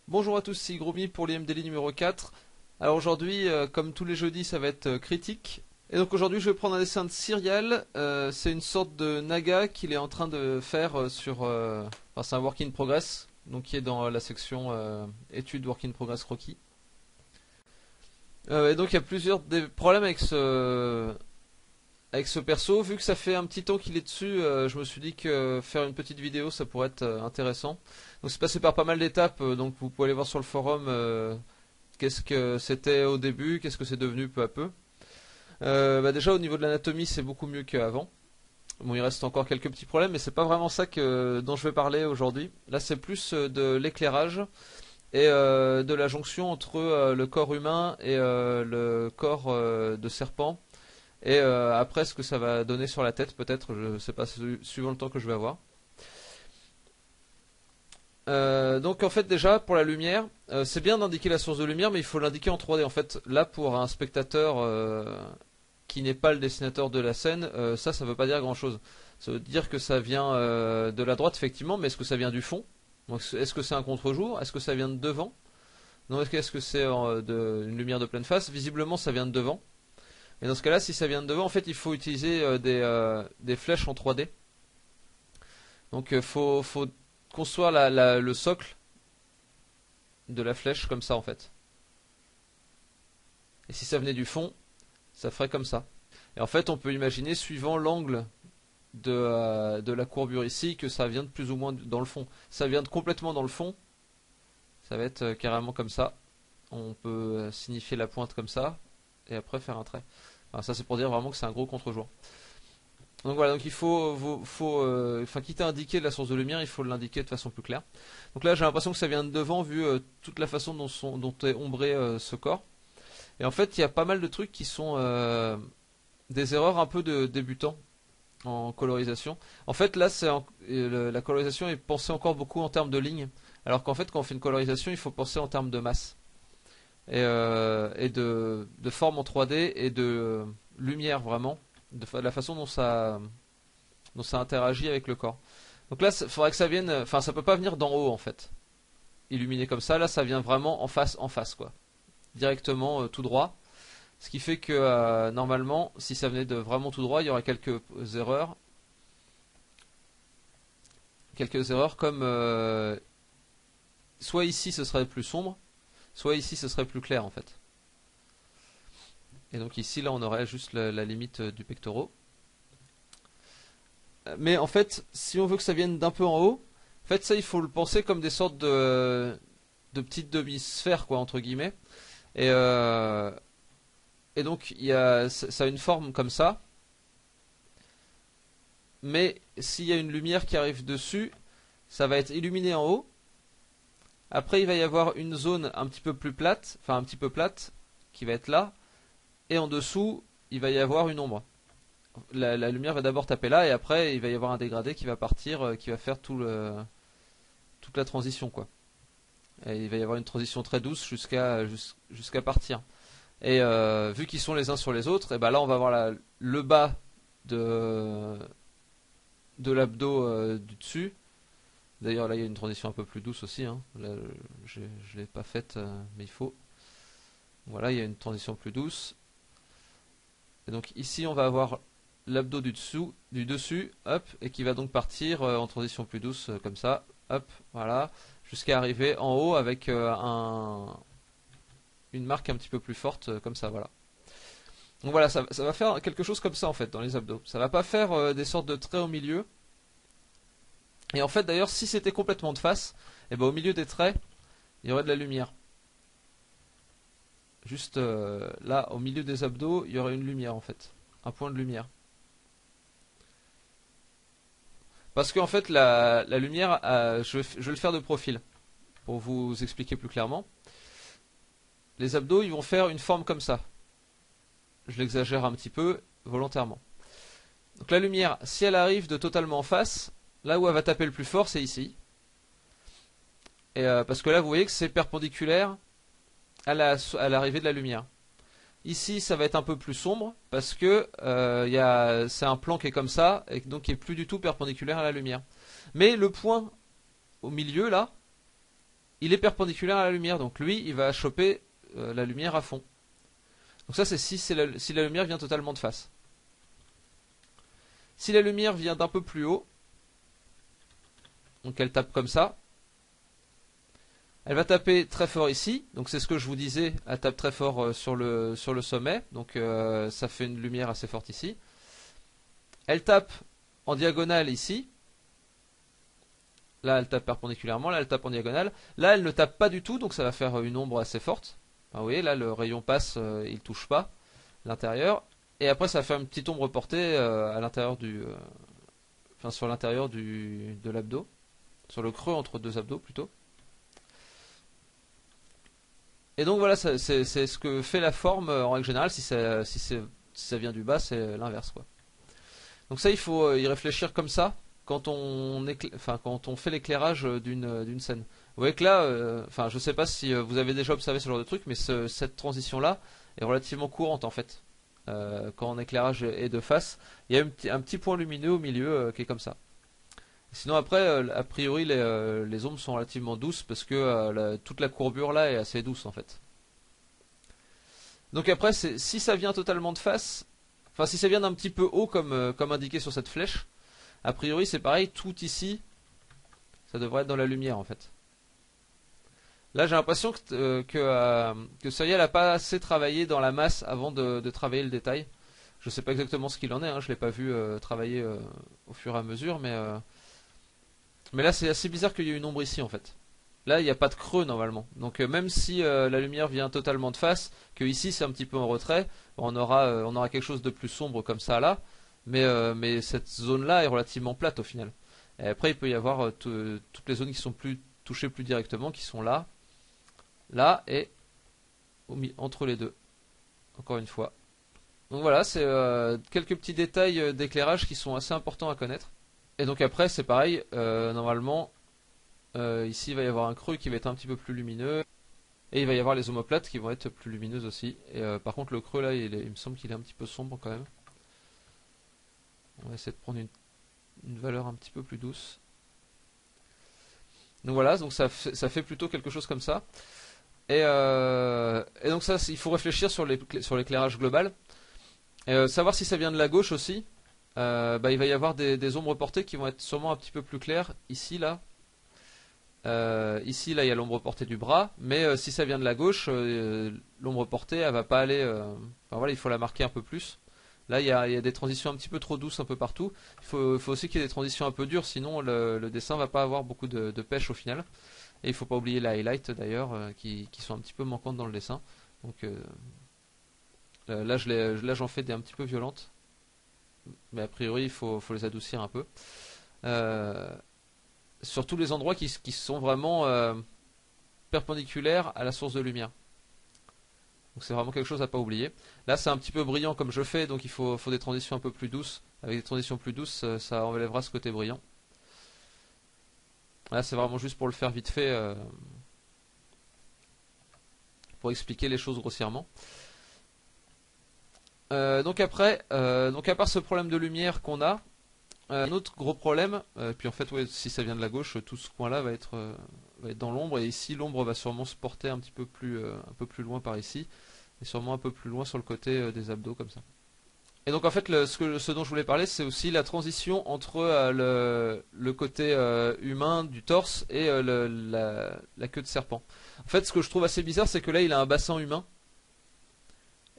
Bonjour à tous, c'est Groomy pour l'IM Daily numéro 4. Alors aujourd'hui, comme tous les jeudis, ça va être critique. Et donc aujourd'hui, je vais prendre un dessin de Cyrial. C'est une sorte de naga qu'il est en train de faire enfin, c'est un work in progress, donc qui est dans la section études work in progress croquis. Et donc il y a plusieurs des problèmes avec ce perso. Vu que ça fait un petit temps qu'il est dessus, je me suis dit que faire une petite vidéo, ça pourrait être intéressant. Donc c'est passé par pas mal d'étapes, donc vous pouvez aller voir sur le forum qu'est-ce que c'était au début, qu'est-ce que c'est devenu peu à peu. Déjà au niveau de l'anatomie c'est beaucoup mieux qu'avant. Bon, il reste encore quelques petits problèmes, mais c'est pas vraiment ça dont je vais parler aujourd'hui. Là c'est plus de l'éclairage et de la jonction entre le corps humain et le corps de serpent. Et après ce que ça va donner sur la tête peut-être, je sais pas, suivant le temps que je vais avoir. Donc en fait déjà pour la lumière, c'est bien d'indiquer la source de lumière, mais il faut l'indiquer en 3D. En fait, là pour un spectateur qui n'est pas le dessinateur de la scène, ça veut pas dire grand-chose. Ça veut dire que ça vient de la droite effectivement, mais est-ce que ça vient du fond? Donc, est-ce que c'est un contre-jour? Est-ce que ça vient de devant? Non, est-ce que c'est une lumière de pleine face? Visiblement ça vient de devant. Et dans ce cas-là, si ça vient de devant, en fait il faut utiliser des flèches en 3D. Donc faut construire le socle de la flèche comme ça en fait. Et si ça venait du fond, ça ferait comme ça. Et en fait, on peut imaginer, suivant l'angle de la courbure ici, que ça vient de plus ou moins dans le fond. Ça vient de complètement dans le fond, ça va être carrément comme ça. On peut signifier la pointe comme ça, et après faire un trait. Alors ça c'est pour dire vraiment que c'est un gros contre-jour. Donc voilà, donc il enfin, quitte à indiquer la source de lumière, il faut l'indiquer de façon plus claire. Donc là j'ai l'impression que ça vient de devant vu toute la façon dont est ombré ce corps. Et en fait il y a pas mal de trucs qui sont des erreurs un peu de débutants en colorisation. En fait là la colorisation est pensée encore beaucoup en termes de lignes, alors qu'en fait quand on fait une colorisation il faut penser en termes de masse. Et de forme en 3D et de lumière vraiment, de la façon dont ça interagit avec le corps. Donc là, il faudrait que ça vienne, enfin ça peut pas venir d'en haut en fait, illuminé comme ça. Là, ça vient vraiment en face quoi, directement tout droit. Ce qui fait que normalement, si ça venait de vraiment tout droit, il y aurait quelques erreurs comme soit ici ce serait plus sombre, soit ici ce serait plus clair en fait. Et donc ici là on aurait juste la limite du pectoral. Mais en fait, si on veut que ça vienne d'un peu en haut, en fait ça il faut le penser comme des sortes de petites demi-sphères quoi entre guillemets. Et, euh, et donc ça a une forme comme ça. Mais s'il y a une lumière qui arrive dessus, ça va être illuminé en haut. Après il va y avoir une zone un petit peu plus plate, enfin un petit peu plate, qui va être là. Et en dessous, il va y avoir une ombre. La lumière va d'abord taper là et après il va y avoir un dégradé qui va partir, qui va faire toute la transition quoi. Et il va y avoir une transition très douce jusqu'à partir. Et vu qu'ils sont les uns sur les autres, et ben là on va voir le bas de de l'abdos du dessus. D'ailleurs là il y a une transition un peu plus douce aussi. Hein. Là, je l'ai pas faite, mais il faut. Voilà, il y a une transition plus douce. Et donc ici on va avoir l'abdos du dessus, hop, et qui va donc partir en transition plus douce comme ça, hop, voilà, jusqu'à arriver en haut avec une marque un petit peu plus forte comme ça, voilà. Donc voilà, ça va faire quelque chose comme ça en fait dans les abdos. Ça va pas faire des sortes de traits au milieu. Et en fait d'ailleurs si c'était complètement de face, et ben au milieu des traits, il y aurait de la lumière. Juste là, au milieu des abdos, il y aurait une lumière en fait, un point de lumière. Parce qu'en fait, la lumière, je vais le faire de profil pour vous expliquer plus clairement. Les abdos, ils vont faire une forme comme ça. Je l'exagère un petit peu volontairement. Donc la lumière, si elle arrive de totalement en face, là où elle va taper le plus fort, c'est ici. Et parce que là, vous voyez que c'est perpendiculaire à l'arrivée de la lumière. Ici, ça va être un peu plus sombre parce que c'est un plan qui est comme ça et donc qui est plus du tout perpendiculaire à la lumière. Mais le point au milieu là, il est perpendiculaire à la lumière, donc lui, il va choper la lumière à fond. Donc ça, c'est si la lumière vient totalement de face. Si la lumière vient d'un peu plus haut, donc elle tape comme ça, elle va taper très fort ici, donc c'est ce que je vous disais, elle tape très fort sur le sommet, donc ça fait une lumière assez forte ici. Elle tape en diagonale ici, là elle tape perpendiculairement, là elle tape en diagonale, là elle ne tape pas du tout, donc ça va faire une ombre assez forte. Enfin, vous voyez, là le rayon passe, il touche pas l'intérieur, et après ça va faire une petite ombre portée à l'intérieur enfin sur l'intérieur de l'abdo, sur le creux entre deux abdos plutôt. Et donc voilà, c'est ce que fait la forme en règle générale. Si ça vient du bas, c'est l'inverse, quoi. Donc ça, il faut y réfléchir comme ça quand quand on fait l'éclairage d'une scène. Vous voyez que là, enfin, je sais pas si vous avez déjà observé ce genre de truc, mais cette transition-là est relativement courante en fait. Quand un éclairage est de face, il y a un petit point lumineux au milieu qui est comme ça. Sinon après, a priori, les ombres sont relativement douces parce que toute la courbure là est assez douce en fait. Donc après, si ça vient totalement de face, enfin si ça vient d'un petit peu haut comme indiqué sur cette flèche, a priori c'est pareil, tout ici, ça devrait être dans la lumière en fait. Là j'ai l'impression que Serial n'a pas assez travaillé dans la masse avant de travailler le détail. Je sais pas exactement ce qu'il en est, hein, je l'ai pas vu travailler au fur et à mesure, mais là c'est assez bizarre qu'il y ait une ombre ici en fait. Là il n'y a pas de creux normalement. Donc même si la lumière vient totalement de face, que ici c'est un petit peu en retrait, on aura quelque chose de plus sombre comme ça là. Mais cette zone là est relativement plate au final. Et après il peut y avoir toutes les zones qui sont touchées plus directement, qui sont là, là et entre les deux. Encore une fois. Donc voilà, c'est quelques petits détails d'éclairage qui sont assez importants à connaître. Et donc après c'est pareil, normalement ici il va y avoir un creux qui va être un petit peu plus lumineux. Et il va y avoir les omoplates qui vont être plus lumineuses aussi. Et par contre le creux là il me semble qu'il est un petit peu sombre quand même. On va essayer de prendre une valeur un petit peu plus douce. Donc voilà, donc ça fait plutôt quelque chose comme ça. Et donc ça, il faut réfléchir sur l'éclairage global. Et savoir si ça vient de la gauche aussi. Il va y avoir des ombres portées qui vont être sûrement un petit peu plus claires. Ici, là. Ici, là, il y a l'ombre portée du bras. Mais si ça vient de la gauche, l'ombre portée, elle va pas aller... Enfin voilà, il faut la marquer un peu plus. Là, il y a des transitions un petit peu trop douces un peu partout. Il faut aussi qu'il y ait des transitions un peu dures, sinon le dessin va pas avoir beaucoup de pêche au final. Et il faut pas oublier les highlights d'ailleurs, qui sont un petit peu manquantes dans le dessin. Donc là, j'en fais des un petit peu violentes. Mais a priori, il faut les adoucir un peu. Sur tous les endroits qui sont vraiment perpendiculaires à la source de lumière. Donc c'est vraiment quelque chose à pas oublier. Là c'est un petit peu brillant comme je fais, donc il faut des transitions un peu plus douces. Avec des transitions plus douces, ça enlèvera ce côté brillant. Là c'est vraiment juste pour le faire vite fait, pour expliquer les choses grossièrement. Donc après, donc à part ce problème de lumière qu'on a, un autre gros problème, puis en fait ouais, si ça vient de la gauche, tout ce coin là va être dans l'ombre, et ici l'ombre va sûrement se porter un peu plus loin par ici, et sûrement un peu plus loin sur le côté des abdos comme ça. Et donc en fait ce dont je voulais parler, c'est aussi la transition entre le côté humain du torse et la queue de serpent. En fait ce que je trouve assez bizarre, c'est que là il a un bassin humain,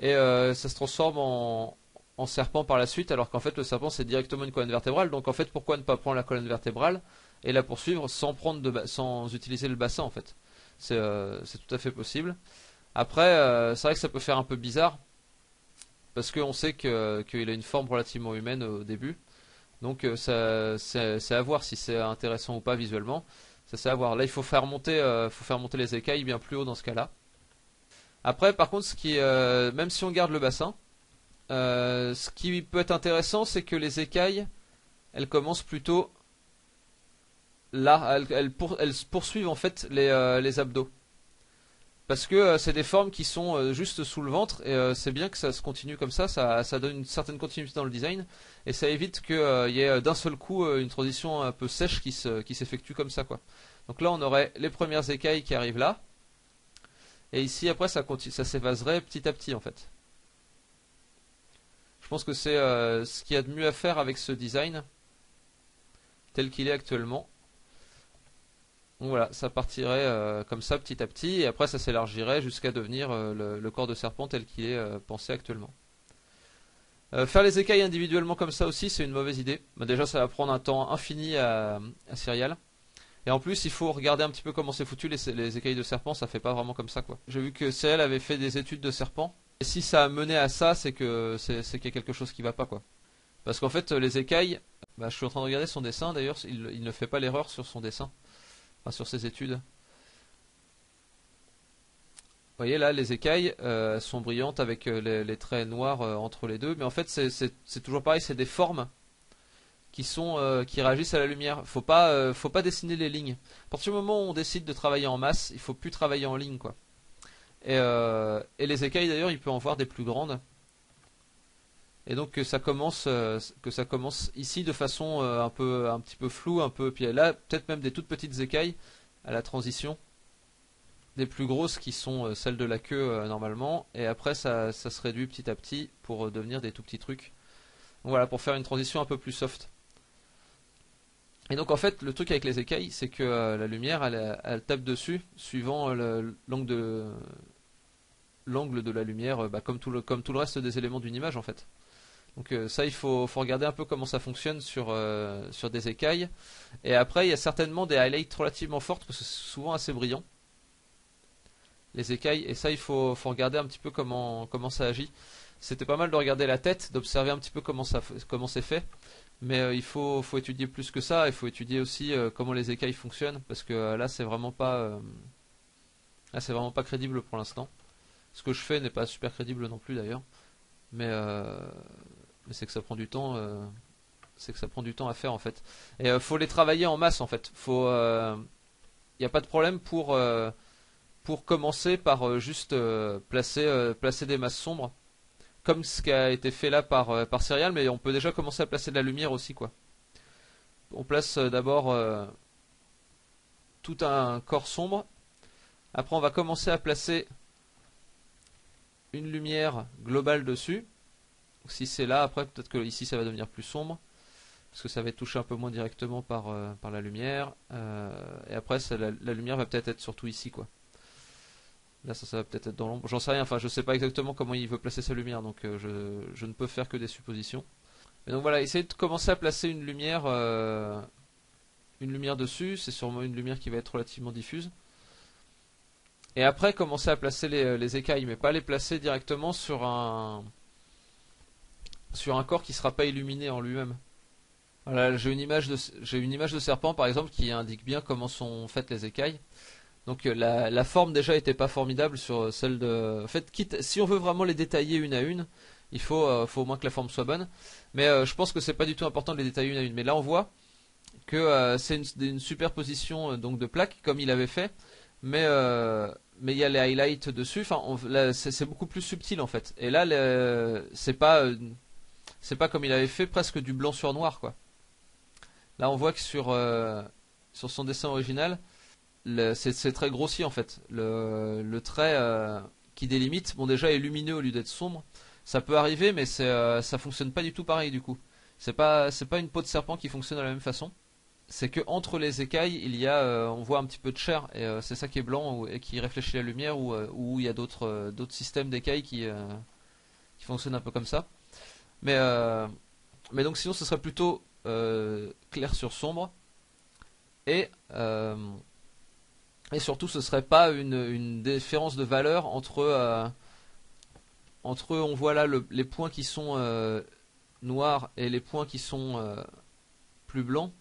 et ça se transforme en serpent par la suite, alors qu'en fait le serpent c'est directement une colonne vertébrale. Donc en fait pourquoi ne pas prendre la colonne vertébrale et la poursuivre sans utiliser le bassin en fait. C'est tout à fait possible. Après c'est vrai que ça peut faire un peu bizarre parce qu'on sait qu'il a une forme relativement humaine au début. Donc c'est à voir si c'est intéressant ou pas visuellement. Ça c'est à voir. Là il faut faire monter les écailles bien plus haut dans ce cas-là. Après par contre même si on garde le bassin, ce qui peut être intéressant, c'est que les écailles, elles commencent plutôt là, elles poursuivent en fait les abdos. Parce que c'est des formes qui sont juste sous le ventre, et c'est bien que ça se continue comme ça donne une certaine continuité dans le design, et ça évite qu'il y ait d'un seul coup une transition un peu sèche qui s'effectue comme ça, quoi. Donc là on aurait les premières écailles qui arrivent là. Et ici après ça continue, ça s'évaserait petit à petit en fait. Je pense que c'est ce qu'il y a de mieux à faire avec ce design tel qu'il est actuellement. Donc voilà, ça partirait comme ça petit à petit et après ça s'élargirait jusqu'à devenir le corps de serpent tel qu'il est pensé actuellement. Faire les écailles individuellement comme ça aussi c'est une mauvaise idée. Bah, déjà ça va prendre un temps infini à Serial. Et en plus il faut regarder un petit peu comment c'est foutu les écailles de serpent, ça fait pas vraiment comme ça quoi. J'ai vu que Serial avait fait des études de serpent. Et si ça a mené à ça c'est qu'il y a quelque chose qui va pas quoi. Parce qu'en fait les écailles, bah, je suis en train de regarder son dessin d'ailleurs, il ne fait pas l'erreur sur son dessin. Enfin sur ses études. Vous voyez là, les écailles sont brillantes avec les traits noirs entre les deux, mais en fait c'est toujours pareil, c'est des formes qui réagissent à la lumière. Faut pas dessiner les lignes. À partir du moment où on décide de travailler en masse, il faut plus travailler en ligne quoi. Et les écailles d'ailleurs, il peut en voir des plus grandes. Et donc que ça commence ici de façon un petit peu floue, un peu. Puis là, peut-être même des toutes petites écailles à la transition. Des plus grosses qui sont celles de la queue normalement, et après ça se réduit petit à petit pour devenir des tout petits trucs. Donc voilà, pour faire une transition un peu plus soft. Et donc en fait le truc avec les écailles c'est que la lumière elle tape dessus suivant l'angle de la lumière, bah, comme tout le reste des éléments d'une image en fait. Donc ça il faut regarder un peu comment ça fonctionne sur des écailles. Et après il y a certainement des highlights relativement fortes parce que c'est souvent assez brillant. Les écailles, et ça il faut regarder un petit peu comment ça agit. C'était pas mal de regarder la tête, d'observer un petit peu comment c'est fait, mais il faut étudier plus que ça. Il faut étudier aussi comment les écailles fonctionnent, parce que là c'est vraiment pas crédible pour l'instant. Ce que je fais n'est pas super crédible non plus d'ailleurs, mais c'est que ça prend du temps, à faire en fait. Et faut les travailler en masse en fait. Y a pas de problème pour commencer par juste placer des masses sombres, comme ce qui a été fait là par Serial, mais on peut déjà commencer à placer de la lumière aussi quoi. On place d'abord tout un corps sombre, après on va commencer à placer une lumière globale dessus. Si c'est là, après peut-être que ici ça va devenir plus sombre, parce que ça va être touché un peu moins directement par la lumière, et après la lumière va peut-être être surtout ici quoi. Là, ça va peut-être être dans l'ombre. J'en sais rien. Enfin, je sais pas exactement comment il veut placer sa lumière, donc je ne peux faire que des suppositions. Mais donc voilà, essayez de commencer à placer une lumière dessus. C'est sûrement une lumière qui va être relativement diffuse. Et après, commencer à placer les écailles, mais pas les placer directement sur un corps qui sera pas illuminé en lui-même. Voilà, j'ai une image de serpent par exemple qui indique bien comment sont faites les écailles. Donc la forme déjà était pas formidable sur celle de. En fait, si on veut vraiment les détailler une à une, il faut au moins que la forme soit bonne. Mais je pense que c'est pas du tout important de les détailler une à une. Mais là, on voit que c'est une superposition donc de plaques comme il avait fait, mais il y a les highlights dessus. Enfin, là, c'est beaucoup plus subtil en fait. Et là, c'est pas comme il avait fait presque du blanc sur noir quoi. Là, on voit que sur son dessin original. C'est très grossier en fait. Le trait qui délimite, bon déjà est lumineux au lieu d'être sombre. Ça peut arriver, mais ça fonctionne pas du tout pareil du coup. C'est pas une peau de serpent qui fonctionne de la même façon. C'est que entre les écailles, on voit un petit peu de chair et c'est ça qui est blanc et qui réfléchit la lumière ou il y a d'autres systèmes d'écailles qui fonctionnent un peu comme ça. Mais donc sinon ce serait plutôt clair sur sombre et surtout, ce serait pas une différence de valeur entre on voit là les points qui sont noirs et les points qui sont plus blancs.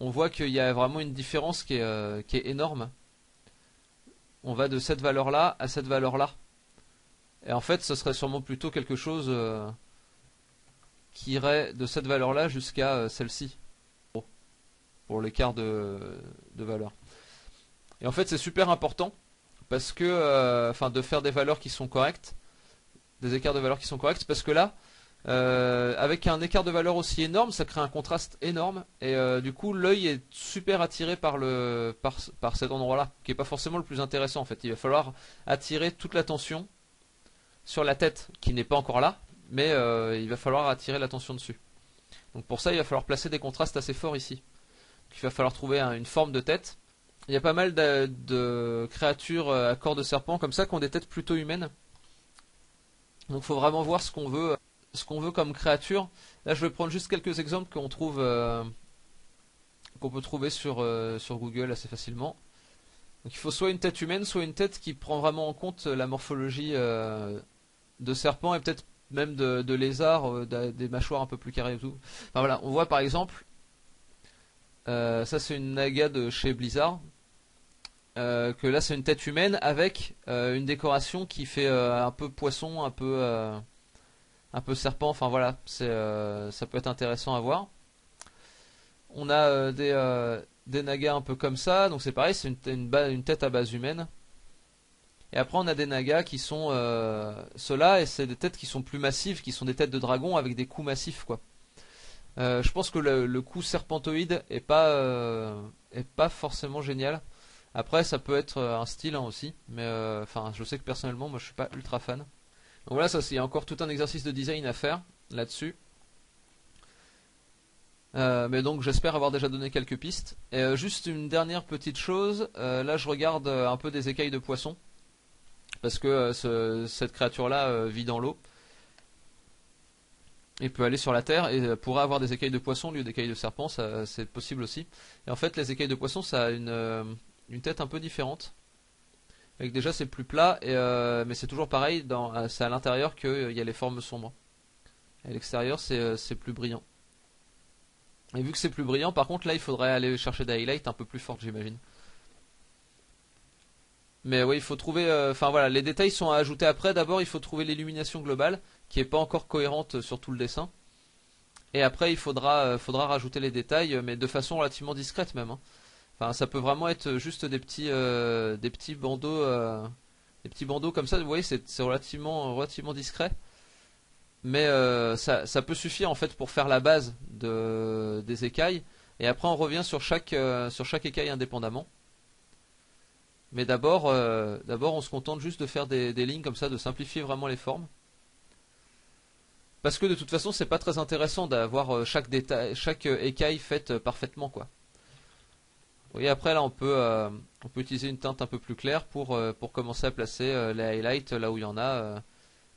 On voit qu'il y a vraiment une différence qui est énorme. On va de cette valeur-là à cette valeur-là. Et en fait, ce serait sûrement plutôt quelque chose qui irait de cette valeur-là jusqu'à celle-ci. Pour l'écart de valeur. Et en fait, c'est super important parce que, de faire des valeurs qui sont correctes, des écarts de valeurs qui sont corrects, parce que là, Avec un écart de valeur aussi énorme, ça crée un contraste énorme et du coup l'œil est super attiré par cet endroit-là, qui est pas forcément le plus intéressant en fait. Il va falloir attirer toute l'attention sur la tête, qui n'est pas encore là, mais il va falloir attirer l'attention dessus. Donc pour ça, il va falloir placer des contrastes assez forts ici. Il va falloir trouver une forme de tête. Il y a pas mal de créatures à corps de serpent comme ça qui ont des têtes plutôt humaines. Donc il faut vraiment voir ce qu'on veut comme créature. Là, je vais prendre juste quelques exemples qu'on peut trouver sur Google assez facilement. Donc il faut soit une tête humaine, soit une tête qui prend vraiment en compte la morphologie de serpent et peut-être même de lézard, des mâchoires un peu plus carrées et tout. Enfin voilà, on voit par exemple, ça c'est une naga de chez Blizzard, que là c'est une tête humaine avec une décoration qui fait un peu poisson, un peu serpent. Enfin voilà, ça peut être intéressant à voir. On a des nagas un peu comme ça, donc c'est pareil, c'est une tête à base humaine. Et après on a des nagas qui sont ceux-là, et c'est des têtes qui sont plus massives, qui sont des têtes de dragon avec des coups massifs quoi. Je pense que le coup serpentoïde est pas forcément génial. Après ça peut être un style hein, aussi, mais enfin je sais que personnellement moi je suis pas ultra fan. Donc voilà, ça il y a encore tout un exercice de design à faire là-dessus. Mais donc j'espère avoir déjà donné quelques pistes. Et juste une dernière petite chose, là je regarde un peu des écailles de poisson. Parce que cette créature-là vit dans l'eau. Et peut aller sur la terre et pourrait avoir des écailles de poisson au lieu d'écailles de serpent, ça c'est possible aussi. Et en fait les écailles de poisson ça a une tête un peu différente. Avec déjà c'est plus plat, mais c'est toujours pareil, c'est à l'intérieur qu'il y a les formes sombres. Et à l'extérieur c'est plus brillant. Et vu que c'est plus brillant, par contre là il faudrait aller chercher des highlights un peu plus fortes j'imagine. Mais oui, il faut trouver. Enfin voilà, les détails sont à ajouter après. D'abord, il faut trouver l'illumination globale, qui est pas encore cohérente sur tout le dessin. Et après, il faudra rajouter les détails, mais de façon relativement discrète même. Hein. Enfin, ça peut vraiment être juste des petits bandeaux comme ça. Vous voyez, c'est relativement discret. Mais ça peut suffire en fait pour faire la base des écailles. Et après, on revient sur chaque écaille indépendamment. Mais d'abord, on se contente juste de faire des lignes comme ça, de simplifier vraiment les formes. Parce que de toute façon, c'est pas très intéressant d'avoir chaque écaille faite parfaitement, quoi. Vous voyez, après là, on peut utiliser une teinte un peu plus claire pour commencer à placer les highlights là où il y en a,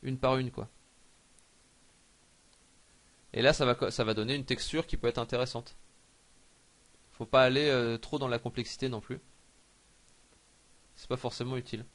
une par une, quoi. Et là, ça va donner une texture qui peut être intéressante. Faut pas aller trop dans la complexité non plus. C'est pas forcément utile.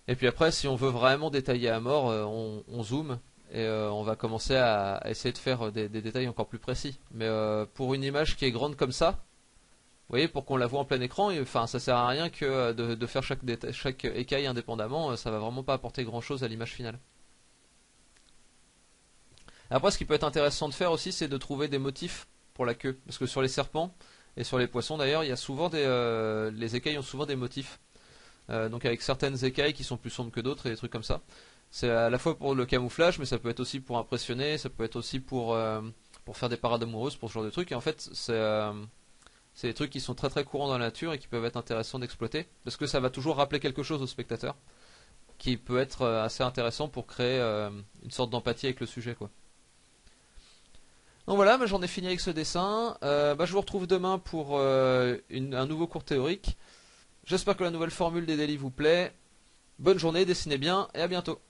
Et puis après, si on veut vraiment détailler à mort, on zoome et on va commencer à essayer de faire des détails encore plus précis. Mais pour une image qui est grande comme ça, vous voyez, pour qu'on la voit en plein écran, enfin, ça sert à rien que de faire chaque écaille indépendamment, ça va vraiment pas apporter grand chose à l'image finale. Après, ce qui peut être intéressant de faire aussi, c'est de trouver des motifs pour la queue. Parce que sur les serpents, et sur les poissons d'ailleurs, il y a souvent les écailles ont souvent des motifs. Donc avec certaines écailles qui sont plus sombres que d'autres et des trucs comme ça. C'est à la fois pour le camouflage, mais ça peut être aussi pour impressionner, ça peut être aussi pour faire des parades amoureuses, pour ce genre de trucs. Et en fait, c'est des trucs qui sont très très courants dans la nature et qui peuvent être intéressants d'exploiter. Parce que ça va toujours rappeler quelque chose au spectateur, qui peut être assez intéressant pour créer une sorte d'empathie avec le sujet, quoi. Donc voilà, j'en ai fini avec ce dessin. Je vous retrouve demain pour un nouveau cours théorique. J'espère que la nouvelle formule des délits vous plaît. Bonne journée, dessinez bien et à bientôt.